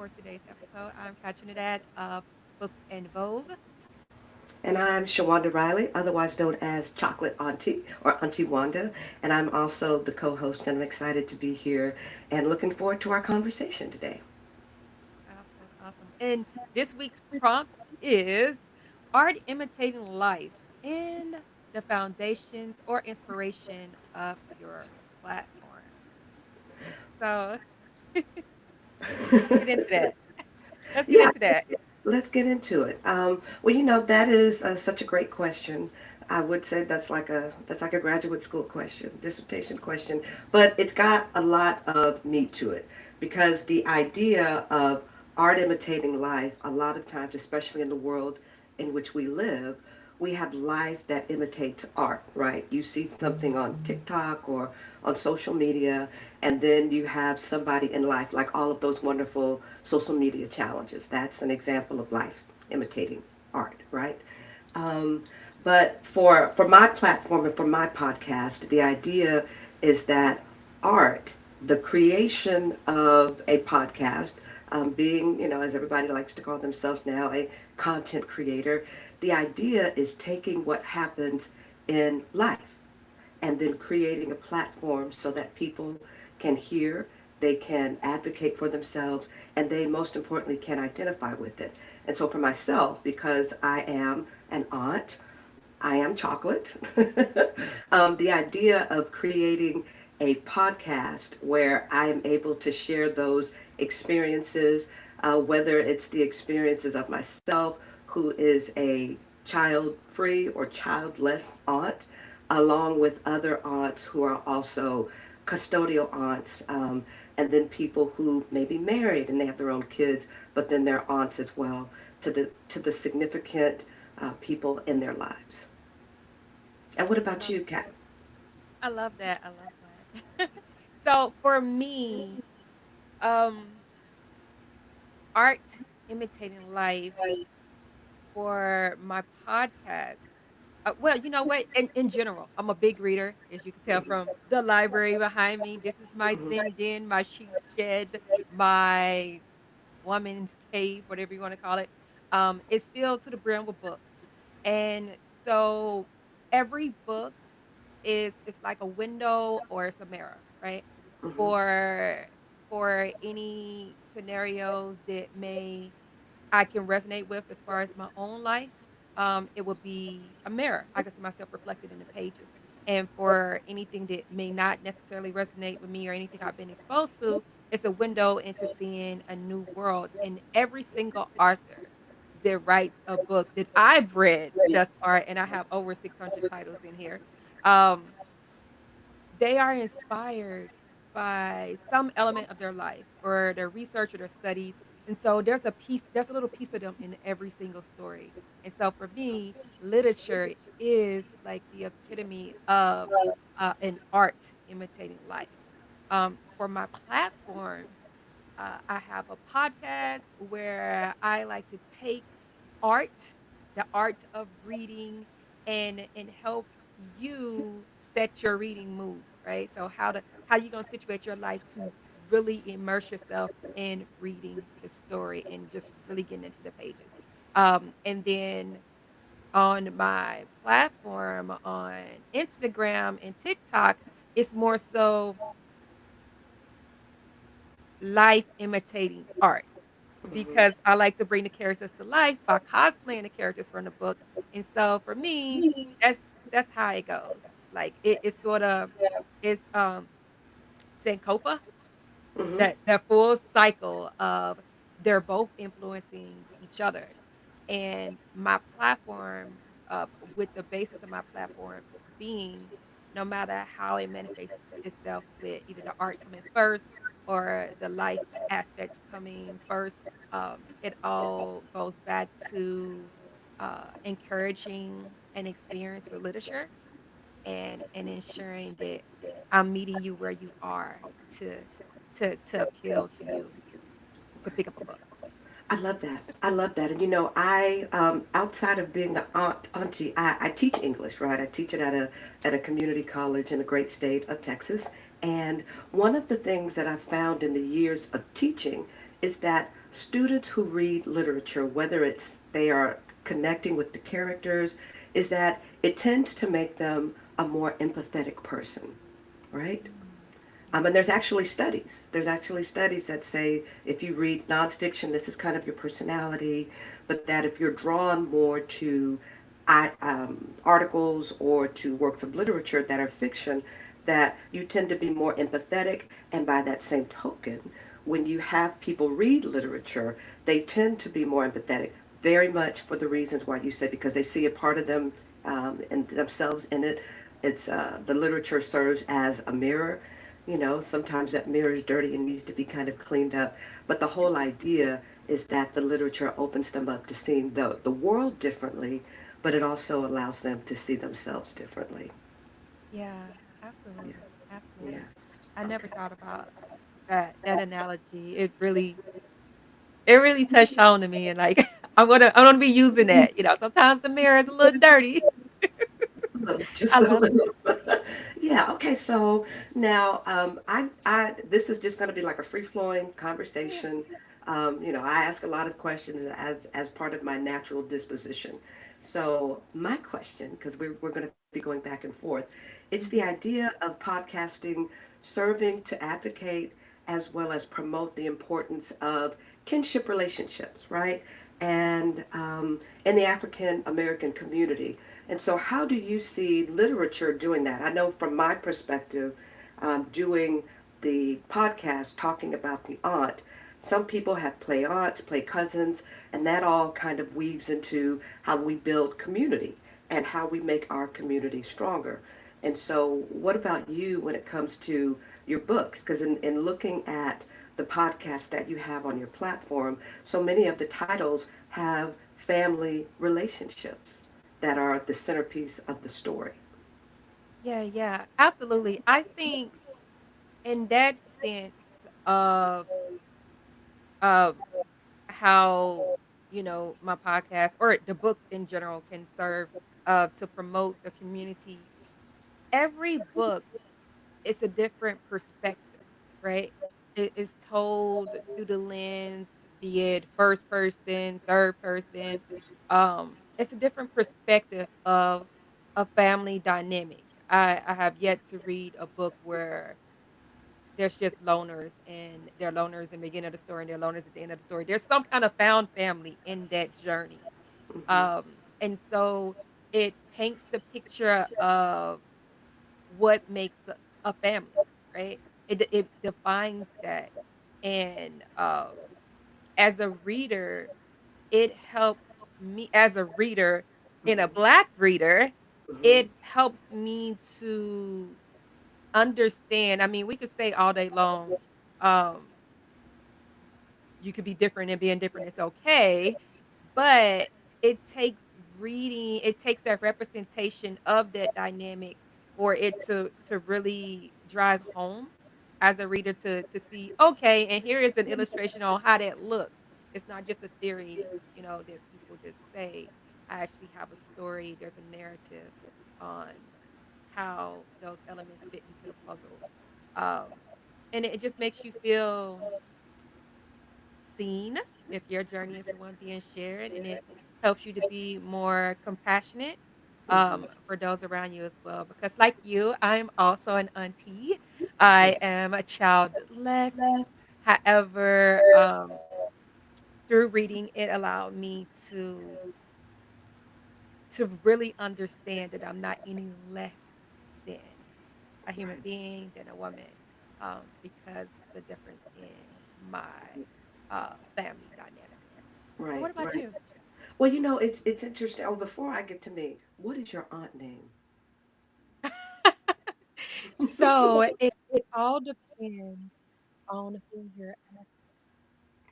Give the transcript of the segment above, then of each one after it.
for today's episode. I'm Trinidad of Books and Vogue. And I'm Shawanda Riley, otherwise known as Chocolate Auntie or Auntie Wanda. And I'm also the co host, and I'm excited to be here and looking forward to our conversation today. Awesome, awesome. And this week's prompt is art imitating life and the foundations or inspiration of your platform. So let's get into that. Let's get Yeah, into that. let's get into it. That is such a great question. I would say that's like a graduate school question, dissertation question, but it's got a lot of meat to it because the idea of art imitating life, a lot of times, especially in the world in which we live, we have life that imitates art, right? You see something on TikTok or on social media, and then you have somebody in life, like all of those wonderful social media challenges. That's an example of life imitating art, right? Um, but for my platform and for my podcast, the idea is that art, the creation of a podcast, being, as everybody likes to call themselves now, a content creator, the idea is taking what happens in life and then creating a platform so that people can hear, they can advocate for themselves, and they most importantly can identify with it. And so for myself, because I am an aunt, I am chocolate. The idea of creating a podcast where I am able to share those experiences, whether it's the experiences of myself, who is a child free or childless aunt, along with other aunts who are also custodial aunts, and then people who may be married and they have their own kids, but then they're aunts as well to the significant people in their lives. And what I about love you, Kat? I love that. I love that. So for me, um, art imitating life for my podcast. Well, you know what? In general, I'm a big reader, as you can tell from the library behind me. This is my Mhm. Zen den, my sheep shed, my woman's cave, whatever you want to call it. It's filled to the brim with books, and so every book is it's like a window or it's a mirror, right? Mhm. For for any scenarios that may I can resonate with as far as my own life, it would be a mirror. I can see myself reflected in the pages. And for anything that may not necessarily resonate with me or anything I've been exposed to, it's a window into seeing a new world. And every single author that writes a book that I've read thus far, and I have over 600 titles in here, um, they are inspired by some element of their life or their research or their studies. And so there's a little piece of them in every single story. And so for me, literature is like the epitome of an art imitating life. For my platform, I have a podcast where I like to take art, the art of reading, and help you set your reading mood, right? So how you gonna situate your life to really immerse yourself in reading the story and just really getting into the pages. And then on my platform on Instagram and TikTok, it's more so life imitating art because I like to bring the characters to life by cosplaying the characters from the book. And so for me, that's that's how it goes. Like it's sort of it's Sankofa, Mhm. that full cycle of they're both influencing each other. And my platform, with the basis of my platform being no matter how it manifests itself with either the art coming first or the life aspects coming first, it all goes back to encouraging an experience with literature and ensuring that I'm meeting you where you are to to appeal to you to pick up a book. I love that. I love that. And I outside of being the auntie, I teach English, right? I teach it at a community college in the great state of Texas. And one of the things that I found in the years of teaching is that students who read literature, whether it's they are connecting with the characters, is that it tends to make them a more empathetic person, right? Mm. And Yeah. there's actually studies. There's actually studies that say if you read nonfiction, this is kind of your personality, but that if you're drawn more to articles or to works of literature that are fiction, that you tend to be more empathetic. And by that same token, when you have people read literature, they tend to be more empathetic, very much for the reasons why you said, because they see a part of them and themselves in it. It's the literature serves as a mirror. Sometimes that mirror is dirty and needs to be kind of cleaned up. But the whole idea is that the literature opens them up to seeing the world differently, but it also allows them to see themselves differently. Yeah, Yeah, absolutely, yeah. absolutely. I never Okay. thought about that analogy. It really touched home to me, and, like, I'm gonna be using that, sometimes the mirror is a little dirty. I Just a love little. that. Yeah. Okay. So now, this is just going to be like a free flowing Yeah, yeah. conversation. I ask a lot of questions as part of my natural disposition. So my question, because we're going to be going back and forth, it's the Mhm. idea of podcasting serving to advocate as well as promote the importance of kinship relationships, right? And in the African American community. And so, how do you see literature doing that? I know from my perspective, doing the podcast talking about the aunt, some people have play aunts, play cousins, and that all kind of weaves into how we build community and how we make our community stronger. And so, what about you when it comes to your books? Because in looking at the podcast that you have on your platform, so many of the titles have family relationships that are the centerpiece of the story. Yeah, yeah, absolutely. I think in that sense of how, my podcast or the books in general can serve, to promote the community, every book it's a different perspective, right? It is told through the lens, be it first person, third person. It's a different perspective of a family dynamic. I have yet to read a book where there's just loners and they're loners in the beginning of the story and they're loners at the end of the story. There's some kind of found family in that journey. Hmm. And so it paints the picture of what makes a family, right? It defines that, and as a reader, it helps me as a reader and a Hmm. black reader. Hmm. It helps me to understand. I mean, we could say all day long, um, you could be different and being different is okay, but it takes that representation of that dynamic for it to really drive home as a reader to see, okay, and here is an illustration on how that looks. It's not just a theory, that people just say. I actually have a story, there's a narrative on how those elements fit into the puzzle. Um, and it just makes you feel seen if your journey is the one being shared, and it helps you to be more compassionate Hmm. for those around you as well, because like you, I'm also an auntie. I am a childless. However, through reading, it allowed me to really understand that I'm not any less than a human Right. being, than a woman, because the difference in my family dynamic. So what Right. about Right. you? Well, it's interesting. Oh, before I get to me, what is your aunt name? So it all depends on who you're asking.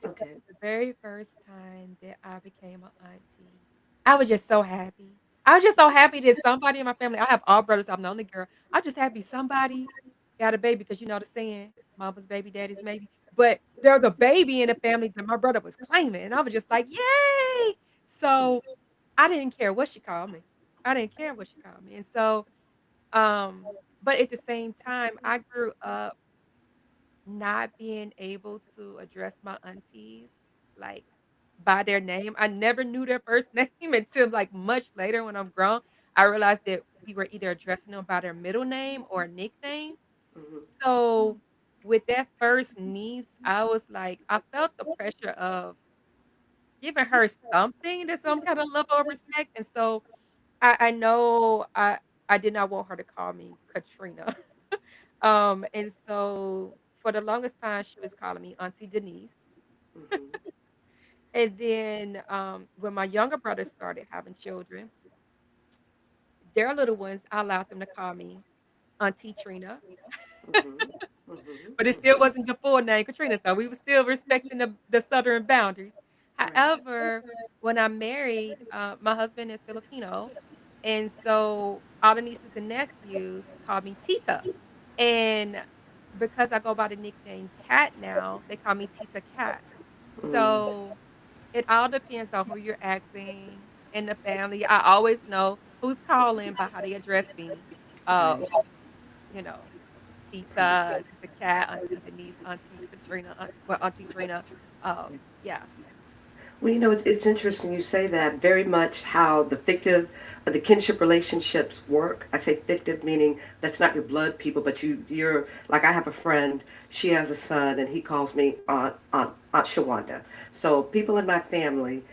Because Okay. the very first time that I became an auntie, I was just so happy. I was just so happy that somebody in my family, I have all brothers, I'm the only girl. I'm just happy somebody got a baby because you know the saying, mama's baby, daddy's maybe. But there was a baby in the family that my brother was claiming, and I was just like, yay! So I didn't care what she called me. I didn't care what she called me. And so, but at the same time, I grew up not being able to address my aunties like by their name. I never knew their first name until like much later when I'm grown. I realized that we were either addressing them by their middle name or a nickname. Mhm. So with that first niece, I was like, I felt the pressure of giving her something, to some kind of level of respect. And so I know I did not want her to call me Katrina. And so for the longest time, she was calling me Auntie Denise. Mhm. And then when my younger brothers started having children, their little ones, I allowed them to call me Auntie Trina. Mhm. Mhm. But it still Mhm. wasn't the full name, Katrina, so we were still respecting the Southern boundaries. Right. However, when I married, my husband is Filipino, and so all the nieces and nephews call me Tita, and because I go by the nickname Cat now, they call me Tita Cat. Mm. So, it all depends on who you're asking in the family. I always know who's calling by how they address me. Right. You know, Right. Tita Cat, Auntie Denise, Auntie Katrina, well, Auntie Trina. Yeah. Well, it's interesting you say that. Very much how the kinship relationships work. I say fictive meaning that's not your blood people, but you're like I have a friend. She has a son, and he calls me Aunt Shawanda. So people in my family,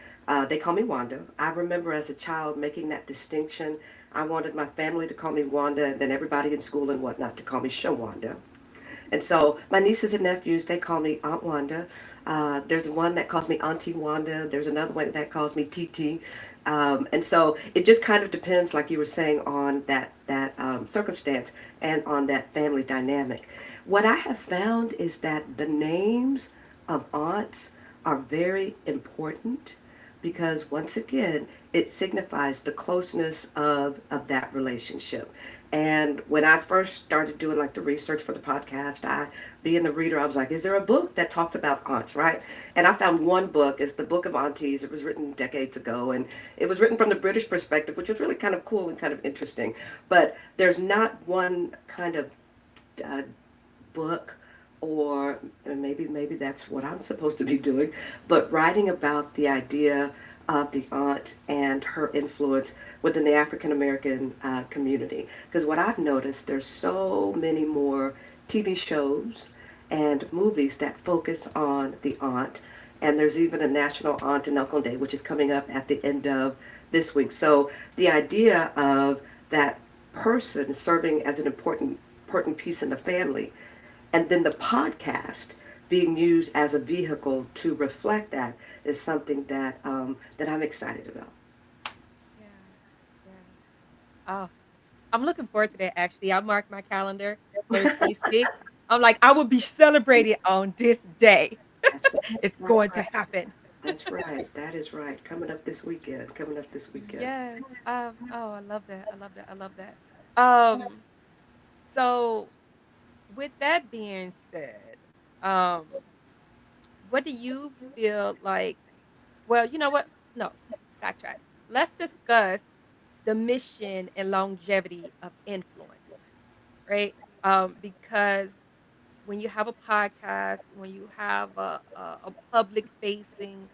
they call me Wanda. I remember as a child making that distinction. I wanted my family to call me Wanda, and then everybody in school and whatnot to call me Shawanda. And so my nieces and nephews, they call me Aunt Wanda. There's one that calls me Auntie Wanda. There's another one that calls me TT. And so it just kind of depends, like you were saying, on that circumstance and on that family dynamic. What I have found is that the names of aunts are very important because once again it signifies the closeness of that relationship. And when I first started doing like the research for the podcast, I being the reader, I was like, is there a book that talks about aunts, right? And I found one book. It's the Book of Aunties. It was written decades ago, and it was written from the British perspective, which was really kind of cool and kind of interesting. But there's not one kind of uh, book, or maybe that's what I'm supposed to be doing, but writing about the idea of the aunt and her influence within the African American community. Because what I've noticed, there's so many more TV shows and movies that focus on the aunt, and there's even a National Aunt and Uncle Day, which is coming up at the end of this week. So the idea of that person serving as an important piece in the family, and then the podcast being used as a vehicle to reflect that is something that I'm excited about. Yeah. Yes. Oh, I'm looking forward to that actually. I marked my calendar for the 26th. I'm like, I will be celebrated on this day. That's right. It's That's going to right. happen. That's right. That is right. Coming up this weekend. Coming up this weekend. Yes. Oh, I love that. I love that. I love that. Um, so with that being said, um, what do you feel like, well, you know what? No, backtrack. Let's discuss the mission and longevity of influence, right? Because when you have a podcast, when you have a public facing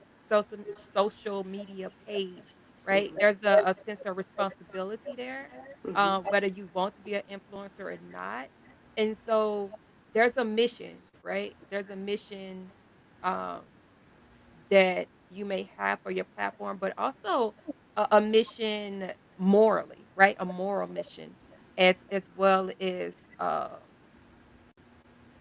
social media page, right? Hmm. There's a sense of responsibility there, Hmm. whether you want to be an influencer or not. And so there's a mission, right? There's a mission um, that you may have for your platform, but also a mission morally, right? A moral mission as well as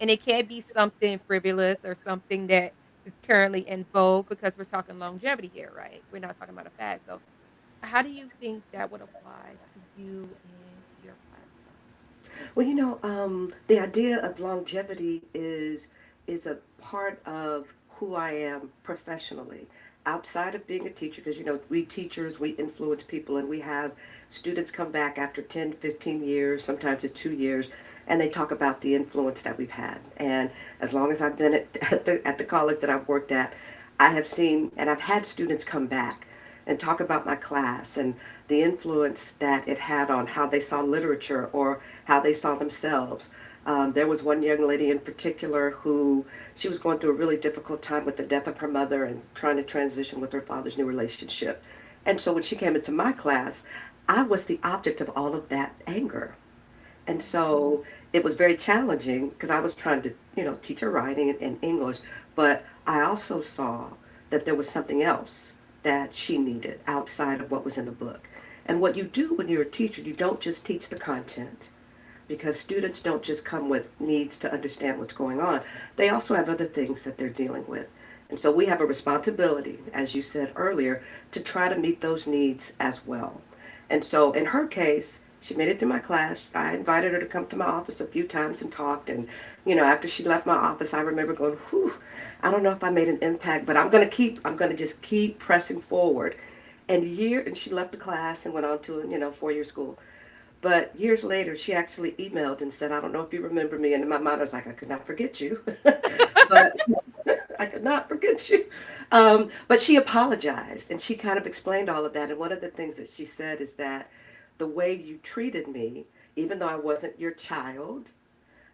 and it can't be something frivolous or something that is currently in vogue because we're talking longevity here, right? We're not talking about a fad. So how do you think that would apply to you and your platform? Well, the idea of longevity is a part of who I am professionally. Outside of being a teacher, because we teachers, we influence people, and we have students come back after 10, 15 years, sometimes it's 2 years, and they talk about the influence that we've had. And as long as I've been at the college that I've worked at, I have seen and I've had students come back and talk about my class and the influence that it had on how they saw literature or how they saw themselves. There was one young lady in particular who she was going through a really difficult time with the death of her mother and trying to transition with her father's new relationship. And so when she came into my class, I was the object of all of that anger. And so it was very challenging because I was trying to, teach her writing and English, but I also saw that there was something else that she needed outside of what was in the book. And what you do when you're a teacher, you don't just teach the content because students don't just come with needs to understand what's going on. They also have other things that they're dealing with. And so we have a responsibility, as you said earlier, to try to meet those needs as well. And so in her case, she made it to my class. I invited her to come to my office a few times and talked. And, after she left my office, I remember going, whew, I don't know if I made an impact, but I'm going to just keep pressing forward. And she left the class and went on to, 4-year school. But years later, she actually emailed and said, I don't know if you remember me. And in my mind, I was like, I could not forget you. But I could not forget you. But she apologized and she kind of explained all of that. And one of the things that she said is that the way you treated me, even though I wasn't your child,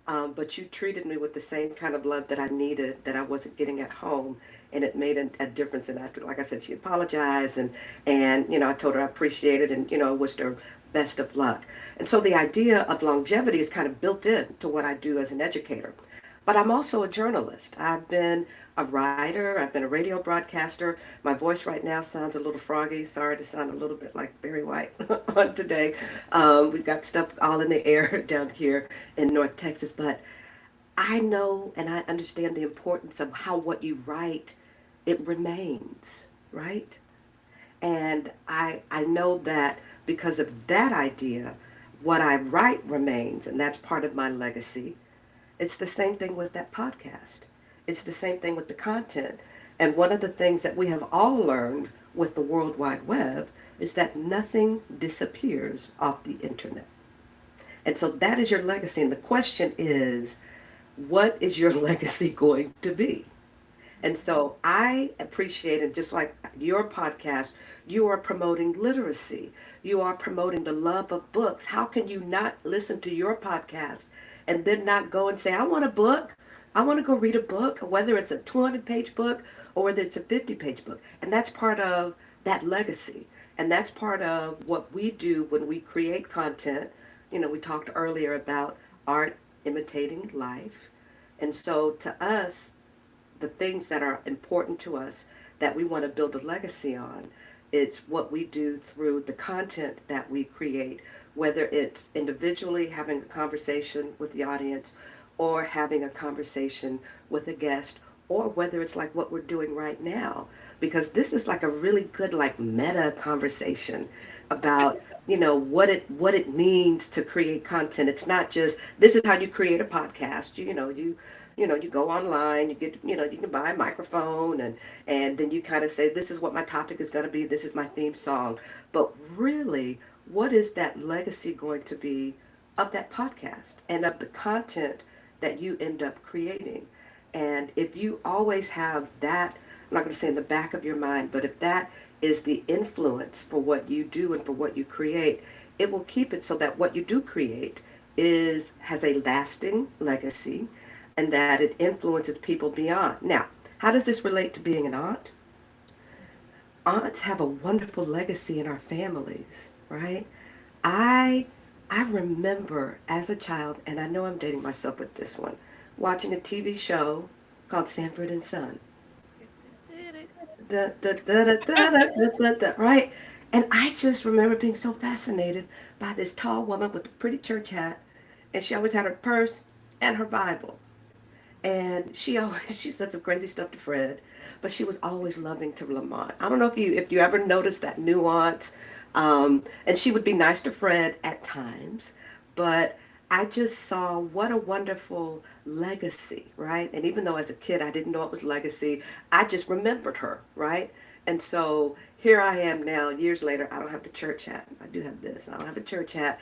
but you treated me with the same kind of love that I needed that I wasn't getting at home, and it made a difference. And after, like I said, she apologized, and I told her I appreciated, and wished her best of luck. And so the idea of longevity is kind of built into what I do as an educator. But I'm also a journalist. I've been a writer. I've been a radio broadcaster. My voice right now sounds a little froggy. Sorry to sound a little bit like Barry White on today. We've got stuff all in the air down here in North Texas. But I know and I understand the importance of how what you write, it remains, right? And I know that because of that idea, what I write remains, and that's part of my legacy. It's the same thing with that podcast. It's the same thing with the content. And one of the things that we have all learned with the World Wide Web is that nothing disappears off the internet. And so that is your legacy. And the question is, what is your legacy going to be? And so I appreciate it, just like your podcast, you are promoting literacy. You are promoting the love of books. How can you not listen to your podcast and then not go and say, I want a book. I want to go read a book, whether it's a 200-page book or whether it's a 50-page book. And that's part of that legacy. And that's part of what we do when we create content. We talked earlier about art imitating life. And so to us, the things that are important to us that we want to build a legacy on, it's what we do through the content that we create, whether it's individually having a conversation with the audience or having a conversation with a guest, or whether it's like what we're doing right now, because this is like a really good like meta conversation about what it means to create content. It's not just this is how you create a podcast. You go online, you get, you can buy a microphone and then you kind of say, this is what my topic is going to be. This is my theme song. But really, what is that legacy going to be of that podcast and of the content that you end up creating? And if you always have that, I'm not going to say in the back of your mind, but if that is the influence for what you do and for what you create, it will keep it so that what you do create has a lasting legacy and that it influences people beyond. Now, how does this relate to being an aunt? Aunts have a wonderful legacy in our families, right? I I remember as a child, and I know I'm dating myself with this one, watching a TV show called Sanford and Son. Da, da, da, da, da, da, da, da, da, right? And I just remember being so fascinated by this tall woman with a pretty church hat, and she always had her purse and her Bible. And she always she said some crazy stuff to Fred, but she was always loving to Lamont. I don't know if you ever noticed that nuance. And she would be nice to Fred at times, but I just saw what a wonderful legacy, right? And even though as a kid I didn't know it was legacy, I just remembered her, right? And so here I am now, years later. I don't have the church hat. I do have this. I don't have a church hat.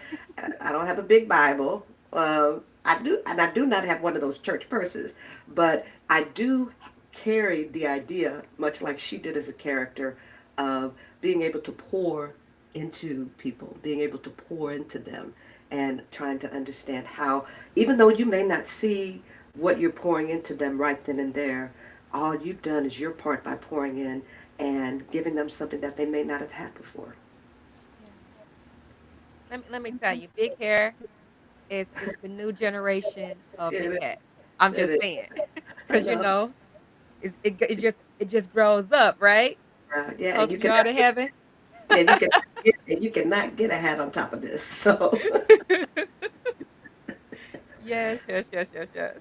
I don't have a big Bible. I do, and I do not have one of those church purses, but I do carry the idea, much like she did as a character, of being able to pour into people, being able to pour into them. and trying to understand how, even though you may not see what you're pouring into them right then and there, all you've done is your part by pouring in and giving them something that they may not have had before. Yeah. Let me tell you, big hair is the new generation of big It hats. I'm is. It just is. saying, I because know. it just grows up, right? Yeah, and Closer you you are cannot to get, heaven. and you cannot get a hat on top of this. So, Yes, yes, yes, yes, yes.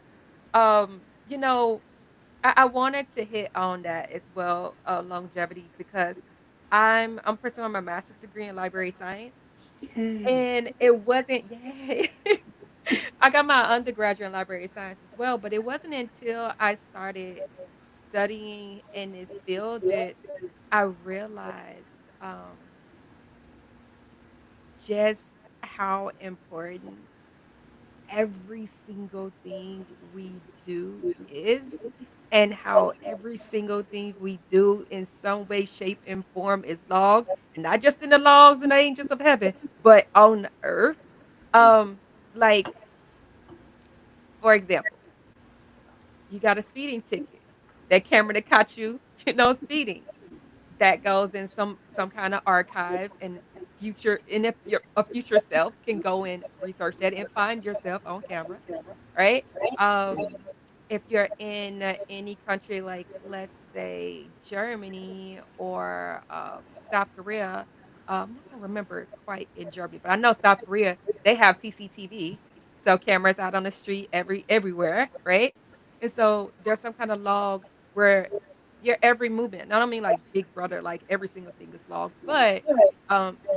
I wanted to hit on that as well, longevity, because I'm pursuing my master's degree in library science, yay. and it wasn't yay. I got my undergraduate in library science as well, but it wasn't until I started studying in this field that I realized just how important every single thing we do is, and how every single thing we do in some way, shape, and form is logged, and not just in the logs and the angels of heaven, but on earth. Um, like, for example, you got a speeding ticket. That camera that caught you, speeding, that goes in some kind of archives, and if a future self can go and research that and find yourself on camera, right? Um, if you're in any country, like let's say Germany or South Korea, I don't remember quite in Germany, but I know South Korea, they have CCTV, so cameras out on the street everywhere, right? And so there's some kind of log where your every movement. I don't mean like Big Brother, like every single thing is logged, but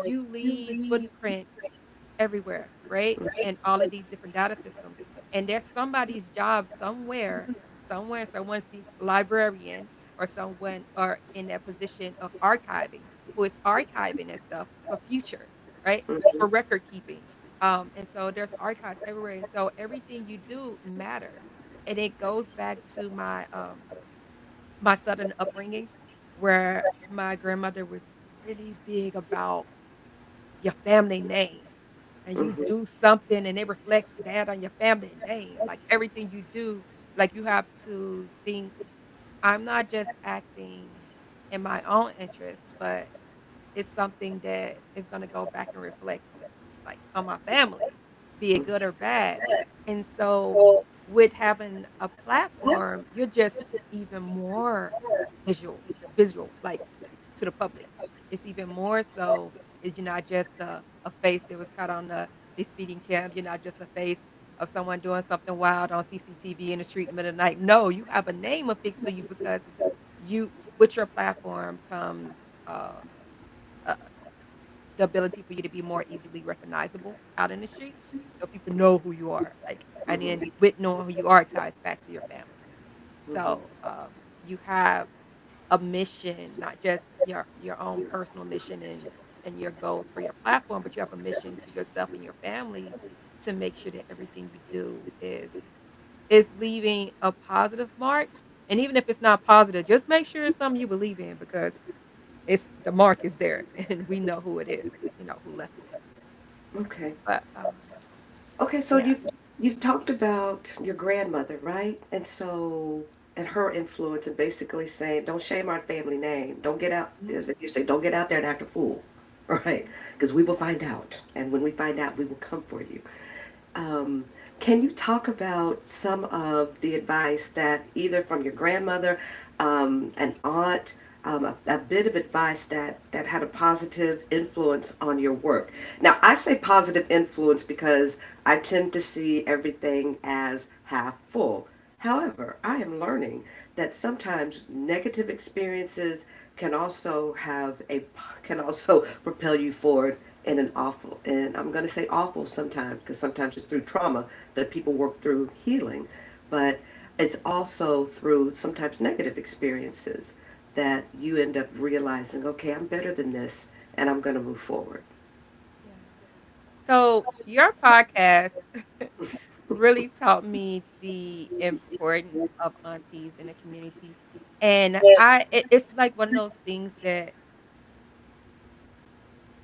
you leave footprints everywhere, right? And all of these different data systems. And there's somebody's job somewhere, someone's the librarian or someone or in that position of archiving, who is archiving that stuff for future, right? For record keeping. And so there's archives everywhere. And so everything you do matters. And it goes back to my southern upbringing, where my grandmother was really big about your family name, and you Hmm. do something and it reflects bad on your family name. Like everything you do, like you have to think, I'm not just acting in my own interest, but it's something that is going to go back and reflect like on my family, be it good or bad. And so with having a platform, you're just even more visual, like to the public. It's even more so is you're not just a face that was caught on the speeding cam. You're not just a face of someone doing something wild on CCTV in the street in the middle of the night. No, you have a name affixed to you because you with your platform comes uh, the ability for you to be more easily recognizable out in the streets, so people know who you are, like, and then Hmm. with knowing who you are ties back to your family. Hmm. So, you have a mission, not just your own personal mission and your goals for your platform, but you have a mission to yourself and your family to make sure that everything you do is leaving a positive mark, and even if it's not positive, just make sure it's something you believe in because it's the mark is there, and we know who it is, who left it there. Okay. But, Okay, so yeah. you've talked about your grandmother, right? And so and her influence and basically saying, don't shame our family name. Don't get out, Mhm. as you say, don't get out there and act a fool, right? Because we will find out, and when we find out, we will come for you. Um, can you talk about some of the advice that either from your grandmother, an aunt, a bit of advice that had a positive influence on your work? Now, I say positive influence because I tend to see everything as half full. However, I am learning that sometimes negative experiences can also can also propel you forward in an awful, and I'm going to say awful sometimes because sometimes it's through trauma that people work through healing, but it's also through sometimes negative experiences that you end up realizing, okay, I'm better than this, and I'm going to move forward. Yeah. So your podcast really taught me the importance of aunties in the community. And it's like one of those things that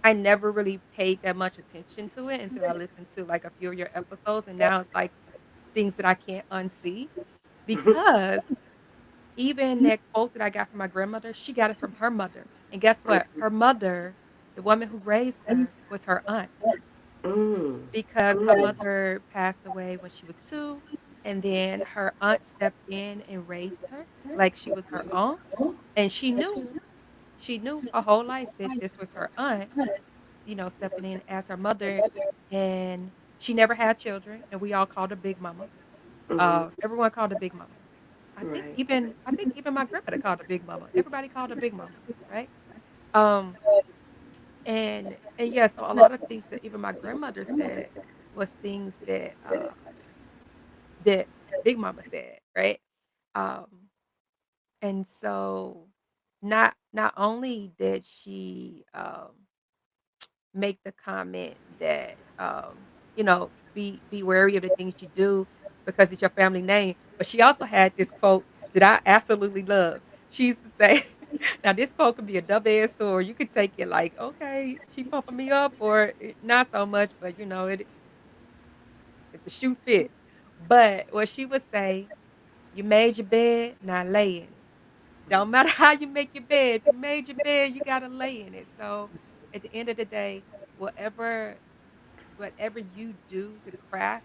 I never really paid that much attention to it until I listened to, like, a few of your episodes, and now it's, like, things that I can't unsee because even that quote that I got from my grandmother, she got it from her mother, and guess what? Her mother, the woman who raised her, was her aunt Mm. because her mother passed away when she was 2, and then her aunt stepped in and raised her like she was her own, and she knew her whole life that this was her aunt, stepping in as her mother, and she never had children, and we all called her Big Mama. Mhm. Everyone called her Big Mama. Right. I think even my grandmother called her Big Mama. Everybody called her Big Mama, right? Um, and yeah, so a lot of things that even my grandmother said was things that Big Mama said, right? Um, and so not only did she make the comment that be wary of the things you do because it's your family name, but she also had this quote that I absolutely love. She used to say, now this quote could be a double-edged sword. You could take it like, okay, she pumping me up, or not so much, but it if the shoe fits. But what she would say, you made your bed, now lay in it. Don't matter how you make your bed. If you made your bed, you gotta lay in it. So at the end of the day, whatever whatever you do to craft,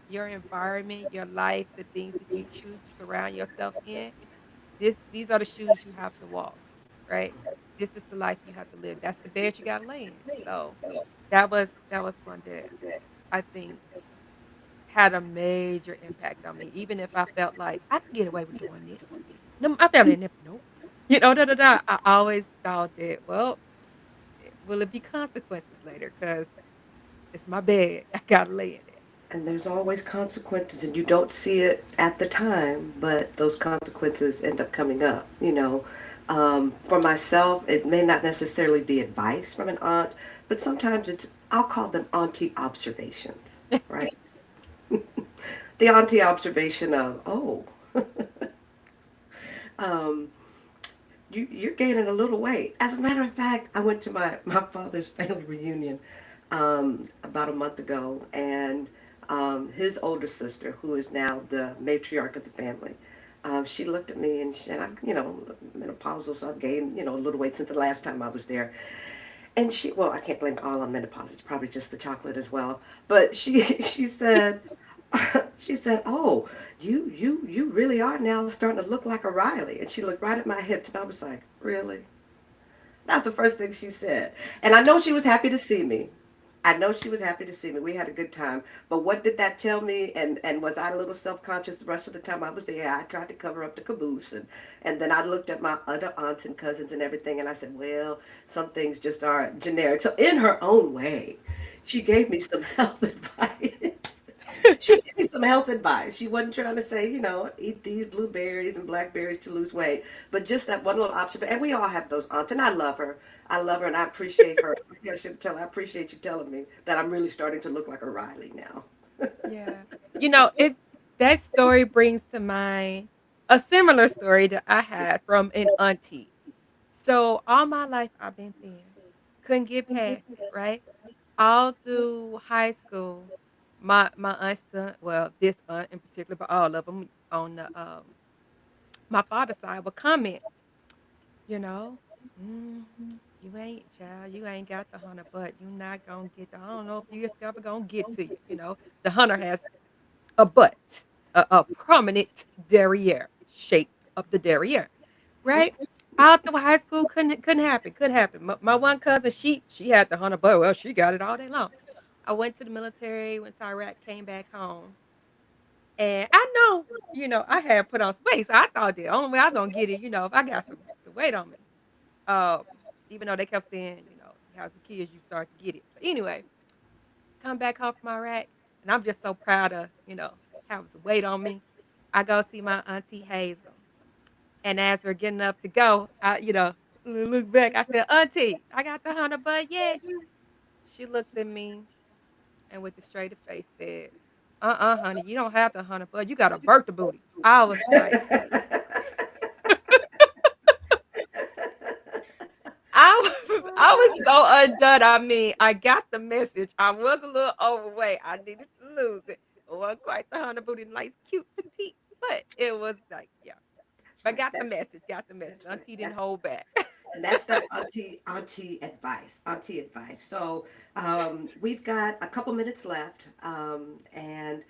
your environment, your life, the things that you choose to surround yourself in, these are the shoes you have to walk, right? This is the life you have to live. That's the bed you gotta lay in. So that was one that I think had a major impact on me, even if I felt like I can get away with doing this. No, my family never know. Da da da. I always thought that, well, will it be consequences later? Because it's my bed. I gotta lay in it. And there's always consequences, and you don't see it at the time, but those consequences end up coming up. For myself, it may not necessarily be advice from an aunt, but sometimes I'll call them auntie observations, right? The auntie observation of, oh, um, you're gaining a little weight. As a matter of fact, I went to my father's family reunion about a month ago, and his older sister, who is now the matriarch of the family, she looked at me and I'm, menopausal, so I've gained, a little weight since the last time I was there. And well, I can't blame it all on menopause. It's probably just the chocolate as well. But she said, she said, "Oh, you really are now starting to look like a Riley." And she looked right at my hips, and I was like, "Really?" That's the first thing she said. And I know she was happy to see me. I know she was happy to see me. We had a good time. But what did that tell me? And was I a little self-conscious the rest of the time I was there? I tried to cover up the caboose. And then I looked at my other aunts and cousins and everything, and I said, well, some things just aren't generic. So in her own way, she gave me some health advice. She gave me some health advice. She wasn't trying to say, eat these blueberries and blackberries to lose weight, but just that one little observation. And we all have those aunts, and I love her. I love her, and I appreciate her. Maybe I should tell her, I appreciate you telling me that I'm really starting to look like a Riley now. Yeah. That story brings to mind a similar story that I had from an auntie. So all my life I've been thin. Couldn't get past it, right? All through high school, my aunts, well, this aunt in particular, but all of them on the my father's side would comment, you know, you ain't child, you ain't got the hunter, but you not gonna get the. I don't know if you it's ever gonna get to you. The hunter has a butt, a prominent derriere shape of the derriere, right? All through high school, couldn't happen, couldn't happen. My one cousin, she had the hunter butt. Well, she got it all day long. I went to the military, went to Iraq, came back home, and I know, I had put on some weight, so I thought the only way I was gonna get it, if I got some weight on me. Um, Even though they kept saying, as a kid you start to get it. But anyway, come back home from Iraq, and I'm just so proud of, having some weight on me. I go see my auntie Hazel. And as we're getting up to go, look back. I said, Auntie, I got the hunter butt yet. She looked at me and with a straight face said, honey, you don't have the hunter butt. You got a Bertha booty. I was like, I was so undone. I mean, I got the message. I was a little overweight. I needed to lose it. It wasn't quite the Hunter booty, nice, cute, petite, but it was like, yeah. That's But right. got the message. Got the message. That's right. Auntie didn't hold back. And that's that auntie advice. So we've got a couple minutes left, and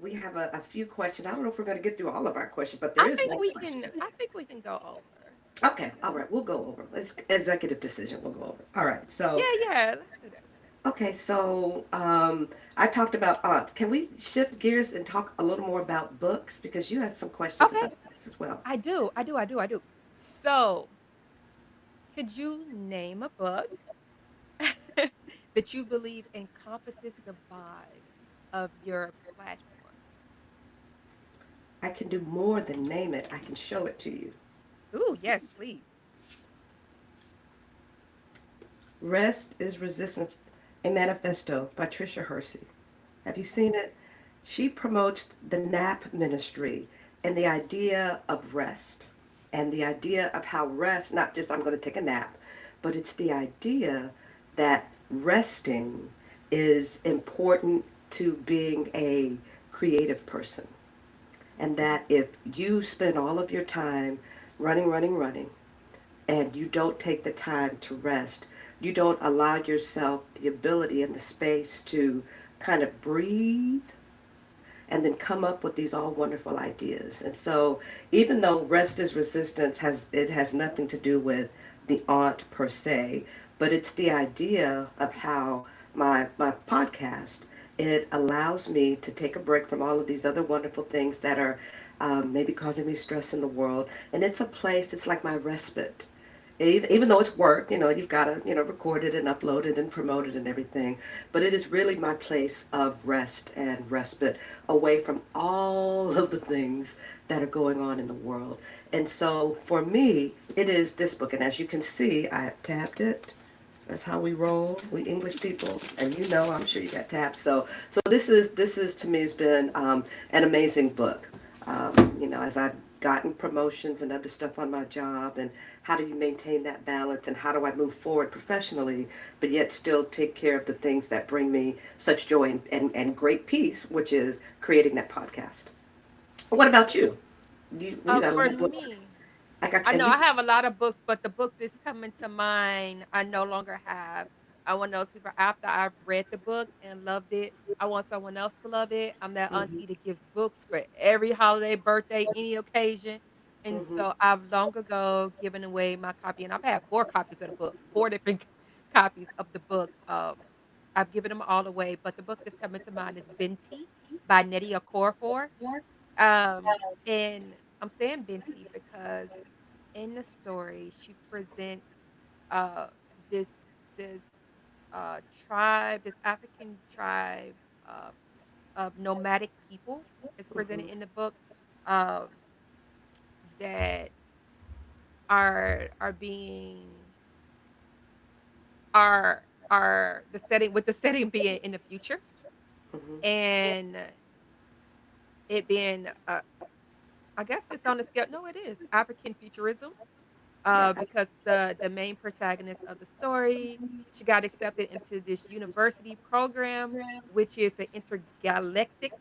we have a few questions. I don't know if we're going to get through all of our questions, but there I is think one we question. can. I think we can go over. Okay, all right, we'll go over. It's executive decision. We'll go over. All right, so Yeah, yeah. Let's do this. okay, so I talked about aunts. Can we shift gears and talk a little more about books because you had some questions Okay. about this as well. I do. I do. I do. I do. So, could you name a book that you believe encompasses the vibe of your platform? I can do more than name it. I can show it to you. Ooh, yes, please. Rest is Resistance, a Manifesto by Tricia Hersey. Have you seen it? She promotes the NAP ministry and the idea of rest and the idea of how rest, not just I'm going to take a nap, but it's the idea that resting is important to being a creative person. And that if you spend all of your time running, and you don't take the time to rest, you don't allow yourself the ability and the space to kind of breathe and then come up with these all wonderful ideas. And so even though rest is resistance has nothing to do with the aunt per se, but it's the idea of how my podcast, it allows me to take a break from all of these other wonderful things that are maybe causing me stress in the world. And it's a place, it's like my respite. Even though it's work, you've got to, record it and upload it and promote it and everything. But it is really my place of rest and respite away from all of the things that are going on in the world. And so for me, it is this book. And as you can see, I have tapped it. That's how we roll, we English people, and I'm sure you got tapped. So this is to me has been an amazing book. As I've gotten promotions and other stuff on my job, and how do you maintain that balance, and how do I move forward professionally, but yet still take care of the things that bring me such joy and great peace, which is creating that podcast. What about you? You got a For lot of books. me, I got I you, and know you. I have a lot of books, but the book that's coming to mind, I no longer have. I want those people after I've read the book and loved it. I want someone else to love it. I'm that Mhm, auntie that gives books for every holiday, birthday, any occasion. And mhm, so I've long ago given away my copy, and I've had four copies of the book, four different copies of the book. I've given them all away, but the book that's coming to mind is Binti by Nydia Okorafor. And I'm saying Binti because in the story she presents uh this tribe, this African tribe uh, of nomadic people is presented mhm, in the book um that are being are the setting with the setting being in the future mhm, and it being I guess it's on the scale. No, it is African futurism yeah. because the main protagonist of the story, she got accepted into this university program, which is an intergalactic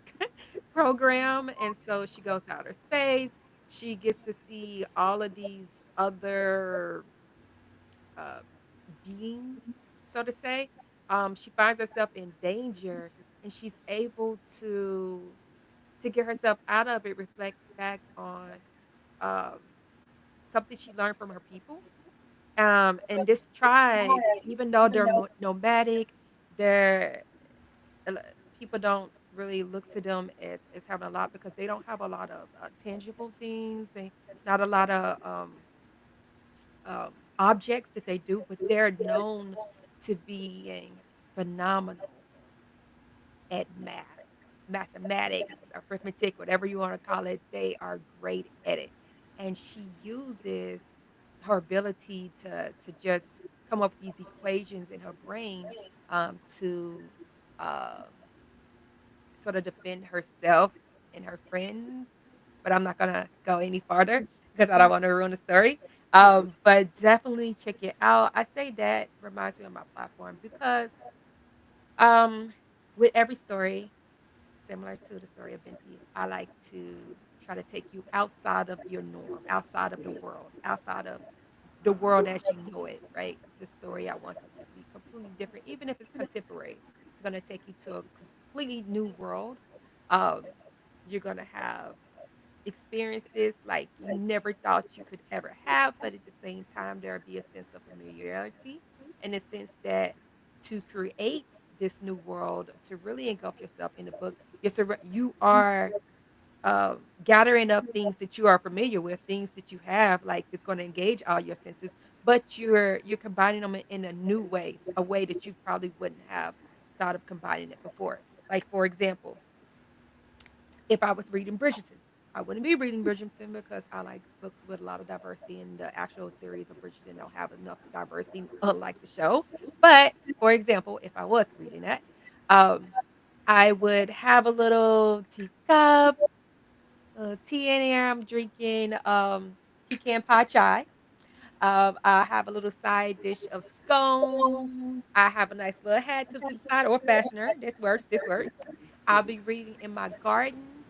program, and so she goes to outer space. She gets to see all of these other uh, beings, so to say. She finds herself in danger, and she's able to get herself out of it. Reflect back on um, something she learned from her people and this tribe, even though they're nomadic, they're a lo- people don't really look to them as having a lot because they don't have a lot of tangible things. They not a lot of objects that they do, but they're known to being phenomenal at mathematics, arithmetic, whatever you want to call it. They are great at it, and she uses her ability to just come up with these equations in her brain to um, sort of defend herself and her friends. But I'm not gonna go any farther because I don't want to ruin the story. But definitely check it out. I say that reminds me of my platform because um with every story, similar to the story of Venti, I like to try to take you outside of your norm, outside of the world, outside of the world as you know it, right? The story I want something to be completely different, even if it's contemporary. It's going to take you to a completely new world. Um, you're going to have experiences like you never thought you could ever have, but at the same time, there'll be a sense of familiarity in the sense that to create this new world, to really engulf yourself in the book, you are gathering up things that you are familiar with, things that you have, like it's going to engage all your senses, but you're combining them in a new ways, a way that you probably wouldn't have thought of combining it before. Like for example, if I was reading Bridgerton, I wouldn't be reading Bridgerton because I like books with a lot of diversity, and the actual series of Bridgerton don't have enough diversity, unlike the show. But for example, if I was reading that, um, I would have a little teacup, tea in here. I'm drinking pecan pie chai. I have a little side dish of scones. I have a nice little hat to the side or fashioner. This works. This works. I'll be reading in my garden.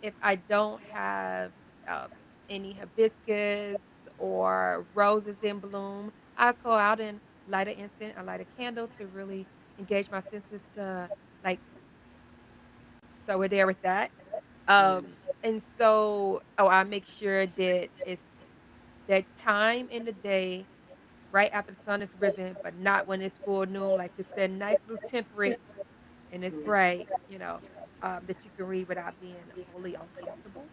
If I don't have um, any hibiscus or roses in bloom, I'll go out and light an incense or light a candle to really engage my senses to like. So we're there with that. And so, oh, I make sure that it's that time in the day right after the sun is risen, but not when it's full noon. Like it's that nice little temperate and it's Mhm. bright, that you can read without being wholly uncomfortable.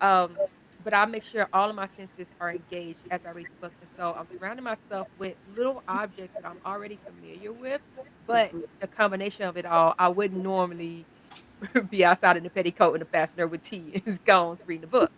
Um, but I make sure all of my senses are engaged as I read the book. And so I'm surrounding myself with little objects that I'm already familiar with, but Mhm. the combination of it all, I wouldn't normally be outside in the petticoat and the fastener with tea and scones reading a book.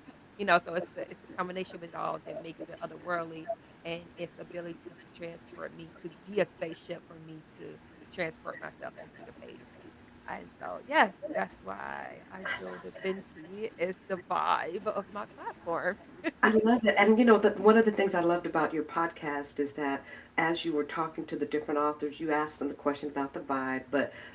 So it's the combination of it all that makes it otherworldly and its ability to transport me to be a spaceship for me to transport myself into the pages. And so yes, that's why I feel that Venti is the vibe of my platform. I love it. And you know, one of the things I loved about your podcast is that as you were talking to the different authors, you asked them the question about the vibe,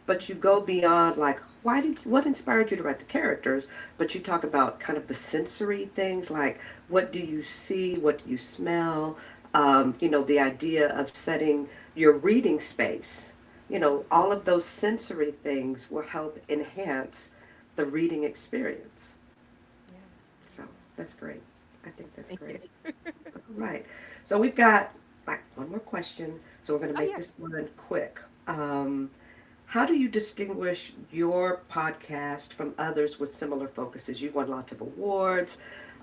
but you go beyond like what inspired you to write the characters, but you talk about kind of the sensory things like what do you see, what do you smell, you know, the idea of setting your reading space. You know, all of those sensory things will help enhance the reading experience. Yeah, So yeah. that's great. I think that's Thank you. great. All right. So we've got like one more question. So we're going to Oh make yeah. this one quick. How do you distinguish your podcast from others with similar focuses? You've won lots of awards.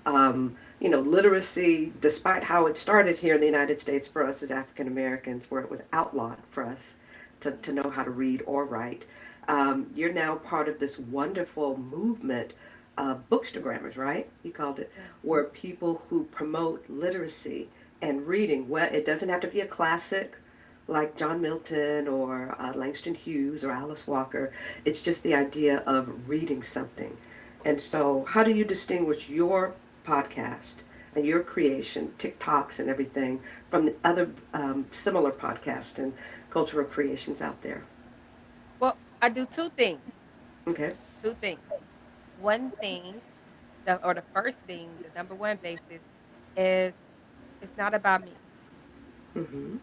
You know, literacy, despite how it started here in the United States for us as African Americans, where it was outlawed for us to Yeah. know how to read or write, you're now part of this wonderful movement, Bookstagrammers, right? You called it, Yeah. where people who promote literacy and reading. Well, it doesn't have to be a classic like John Milton or Langston Hughes or Alice Walker. It's just the idea of reading something. And so, how do you distinguish your podcast and your creation, TikToks and everything, from the other similar podcasts and cultural creations out there? Well, I do two things. Okay. Two things. One thing, the first thing, the number one basis is it's not about me. Mm-hmm.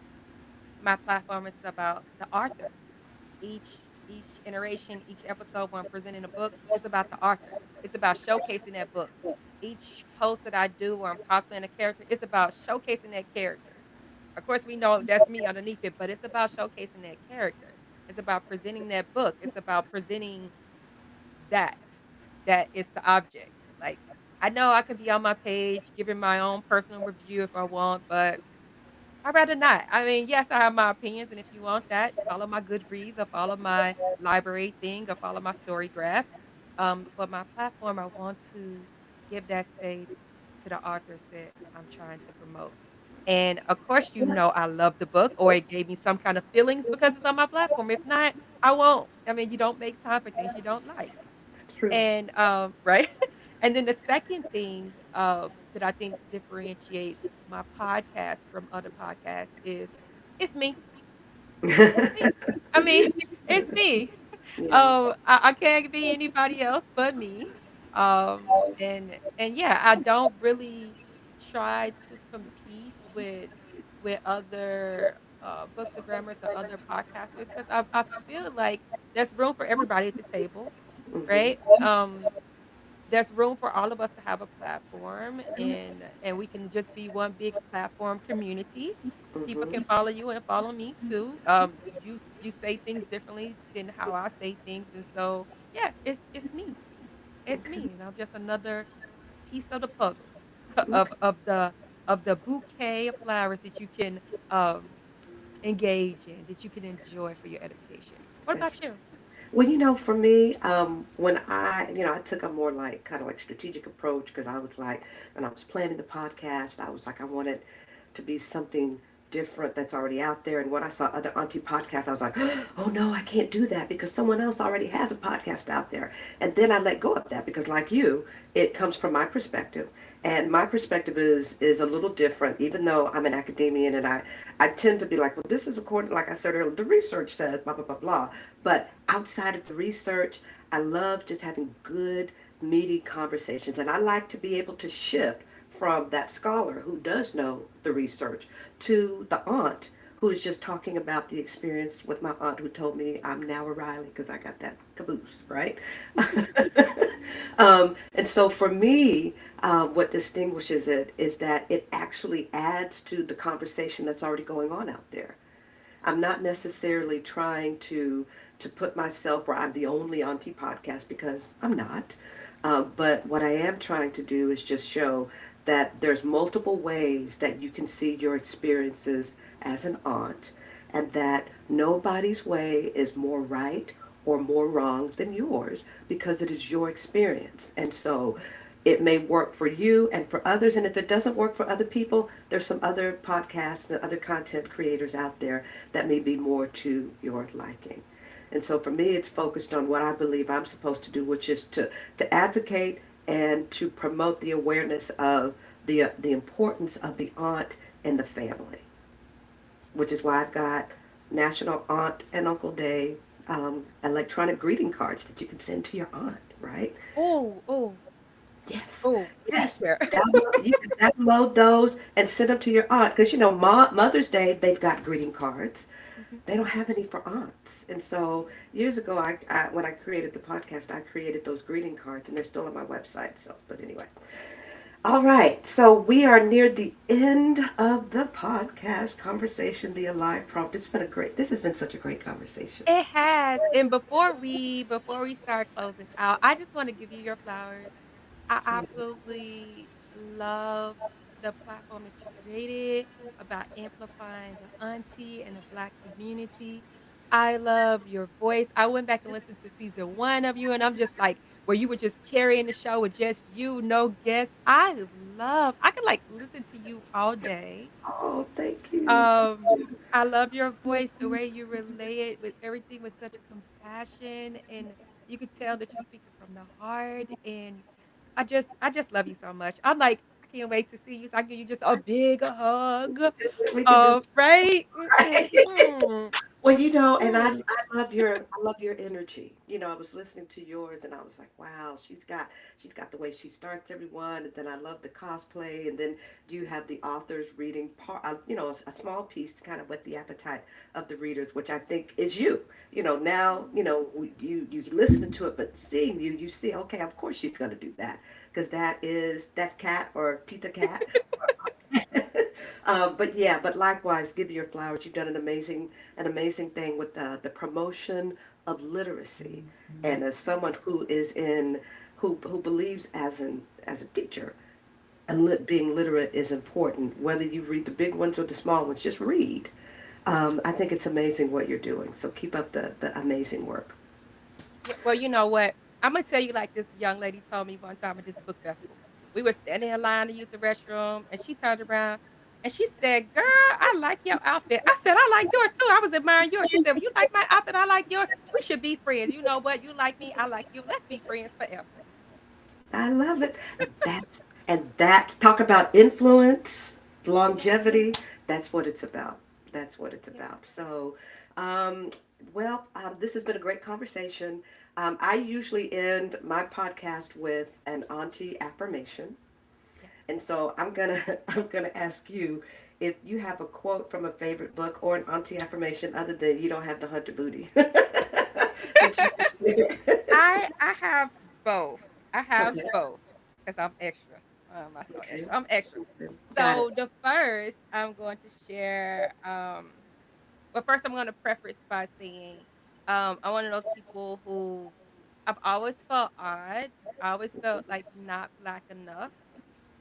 My platform is about the author. Each iteration, each episode when I'm presenting a book is about the author. It's about showcasing that book. Each post that I do where I'm cosplaying a character, it's about showcasing that character. Of course, we know that's me underneath it, but it's about showcasing that character. It's about presenting that book. It's about presenting that that is the object. Like I know I can be on my page giving my own personal review if I want, but I'd rather not. I mean, yes, I have my opinions, and if you want that, follow my Goodreads or follow my library thing or follow my story graph. But my platform, I want to give that space to the authors that I'm trying to promote. And of course, I love the book or it gave me some kind of feelings because it's on my platform. If not, I won't. I mean, you don't make time for things you don't like. That's true. And right. And then the second thing, that I think differentiates my podcast from other podcasts is it's me. It's me. I mean, it's me. Yeah. I can't be anybody else but me. And yeah, I don't really try to compete with other books and grammars or other podcasters because I feel like there's room for everybody at the table, Hmm. right? There's room for all of us to have a platform and we can just be one big platform community. People Hmm. can follow you and follow me too. You say things differently than how I say things, and so yeah, it's me. It's Okay. me, and I'm just another piece of the puzzle of Okay. the bouquet of flowers that you can um engage in, that you can enjoy for your edification. What That's about you? Well, for me, when I took a more like kind of like strategic approach because I was like, when I was planning the podcast, I was like, I wanted to be something different that's already out there. And when I saw other auntie podcasts, I was like, oh no, I can't do that because someone else already has a podcast out there. And then I let go of that because, like you, it comes from my perspective. And my perspective is a little different, even though I'm an academician and I tend to be like, well, this is according, like I said earlier, the research says blah, blah, blah, blah. But outside of the research, I love just having good, meaty conversations. And I like to be able to shift from that scholar who does know the research to the aunt who is just talking about the experience with my aunt who told me I'm now a Riley because I got that caboose, right? And so for me, what distinguishes it is that it actually adds to the conversation that's already going on out there. I'm not necessarily trying to put myself where I'm the only auntie podcast because I'm not. But what I am trying to do is just show that there's multiple ways that you can see your experiences as an aunt, and that nobody's way is more right or more wrong than yours because it is your experience. And so it may work for you and for others. And if it doesn't work for other people, there's some other podcasts and other content creators out there that may be more to your liking. And so for me, it's focused on what I believe I'm supposed to do, which is to advocate and to promote the awareness of the importance of the aunt and the family, which is why I've got National Aunt and Uncle Day electronic greeting cards that you can send to your aunt, right? Oh, oh, Yes, oh, please yes. share. You can download those and send them to your aunt because Mother's Day they've got greeting cards. Mhm. They don't have any for aunts, and so years ago, when I created the podcast, I created those greeting cards, and they're still on my website. So, but anyway, all right. So we are near the end of the podcast conversation, the Alive prompt. It's been a great. This has been such a great conversation. It has, and before we start closing out, I just wanna give you your flowers. I Yeah. absolutely love the platform that you created about amplifying the auntie and the Black community. I love your voice. I went back and listened to season 1 of you, and I'm just like, where you were just carrying the show with just you, no guests. I could, like, listen to you all day. Oh, thank you. I love your voice, the way you relay it with everything with such compassion, and you could tell that you're speaking from the heart, and I just love you so much. I'm like, I can't wait to see you so I can give you just a big hug. We can do Right? right. Well, and Mm. I love your energy. I was listening to yours and I was like, wow, she's got the way she starts everyone, and then I love the cosplay, and then you have the authors reading part, a small piece to kind of whet the appetite of the readers, which I think is you. Now, you listen to it, but seeing you, you see, okay, of course she's going to do that because that's Cat or Tita Cat. But yeah, but likewise, give you your flowers. You've done an amazing thing with the promotion of literacy. And as someone who believes as a teacher, and being literate is important. Whether you read the big ones or the small ones, just read. I think it's amazing what you're doing. So keep up the amazing work. Yeah, well, you know what? Imma tell you like this young lady told me one time at this book festival. We were standing in line to use the restroom, and she turned around and she said, "Girl, I like your outfit." I said, "I like yours too. I was admiring yours." She said, "Well, you like my outfit, I like yours. We should be friends. You know what? You like me, I like you. Let's be friends forever." I love it. That's And that's talk about influence, longevity. That's what it's about. That's what it's Yeah. about. So, um, this has been a great conversation. I usually end my podcast with an auntie affirmation. And Yes. so I'm gonna I'm gonna ask you if you have a quote from a favorite book or an auntie affirmation other than you don't have the hunter booty that you can share. I have both. I have Okay. both because I'm extra. Myself Okay. extra. I'm extra. Okay. Got it. So the first I'm going to share. But first I'm going to preface by saying, I'm one of those people who I've always felt odd. I always felt like not black enough.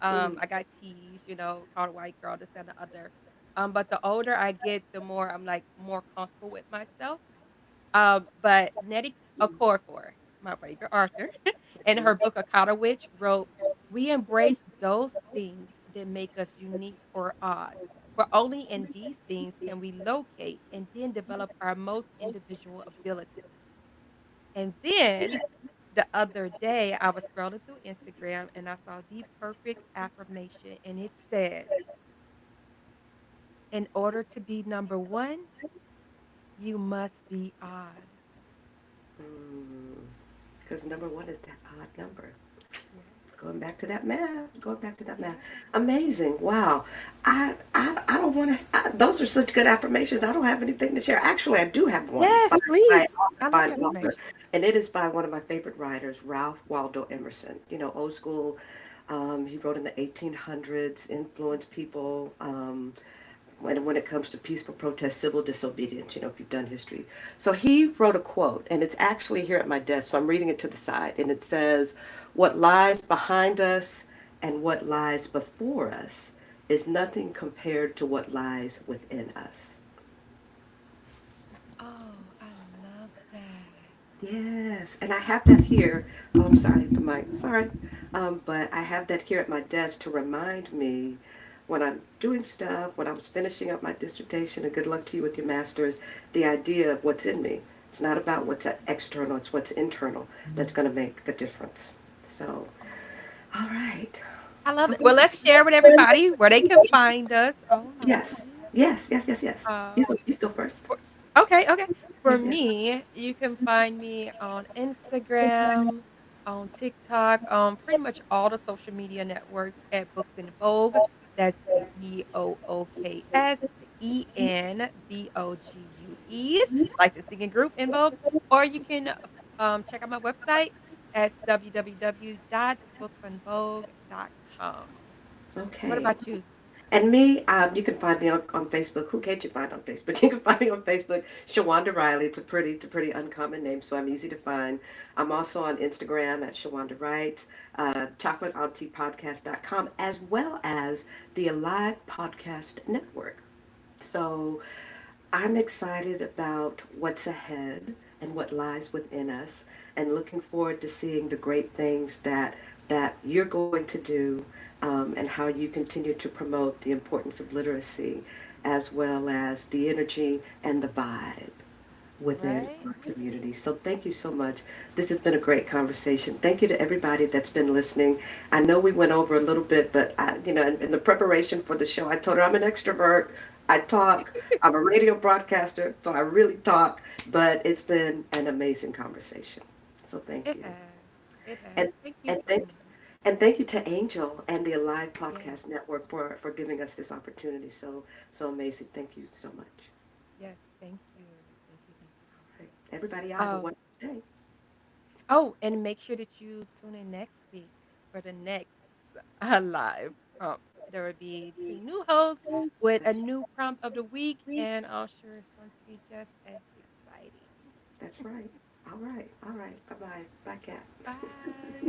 Mm, I got teased, called a white girl, this that, and the other. But the older I get, the more I'm like more comfortable with myself. But Nettie Okorafor, my favorite author, in her mm, book Akata Witch wrote, "We embrace those things that make us unique or odd. For only in these things can we locate and then develop our most individual abilities." And then the other day, I was scrolling through Instagram and I saw the perfect affirmation, and it said, "In order to be number one, you must be odd." mm. Because number one is that odd number. Going Yes. back to that math. Going back to that math. Yeah. Amazing. Wow. I don't want to. Those are such good affirmations. I don't have anything to share. Actually, I do have one Yes, by, please. I by love an author, affirmations. and it is by one of my favorite writers, Ralph Waldo Emerson. You know, old school. He wrote in the 1800s, influenced people. When it comes to peaceful protest, civil disobedience, if you've done history. So he wrote a quote, and it's actually here at my desk, so I'm reading it to the side, and it says, "What lies behind us and what lies before us is nothing compared to what lies within us." Oh, I love that. Yes, and I have that here. Oh, I'm sorry, hit the mic. Sorry. But I have that here at my desk to remind me when I'm doing stuff, when I was finishing up my dissertation, and good luck to you with your master's, the idea of what's in me. It's not about what's external, it's what's internal that's going to make a difference. So, all right. I love it. Okay. Well, let's share with everybody where they can find us Yes, online. yes, yes, yes, yes. Uh, You go first. for, okay. Yeah, For yeah. me, you can find me on Instagram, on TikTok, on pretty much all the social media networks at Books in Vogue. That's BOOKSENVOGUE, like the singing group in Vogue. Or you can check out my website at www.booksandvogue.com. What Okay. about you? And me, you can find me on Facebook. Who can't you find on Facebook? You can find me on Facebook, Shawanda Riley. It's a pretty uncommon name, so I'm easy to find. I'm also on Instagram at Shawanda Wright, chocolateauntiePodcast.com, as well as the Alive Podcast Network. So I'm excited about what's ahead and what lies within us, and looking forward to seeing the great things that you're going to do, and how you continue to promote the importance of literacy, as well as the energy and the vibe within Right? our community. So thank you so much. This has been a great conversation. Thank you to everybody that's been listening. I know we went over a little bit, but in the preparation for the show, I told her I'm an extrovert. I talk. I'm a radio broadcaster, so I really talk. But it's been an amazing conversation. So thank It you. has. It And has. Thank you and so thank much. and thank you to Angel and the Alive Yes. Podcast Network for giving us this opportunity. So amazing. Thank you so much. Yes. Thank you. Thank you. Thank you. Right. Everybody, I have a Um, wonderful day. and make sure that you tune in next week for the next live prompt. There will be two new hosts with a That's new prompt of the week, and I'm sure it's going to be just as exciting. That's right. All right. All right. Bye bye. Bye, Cat. Bye.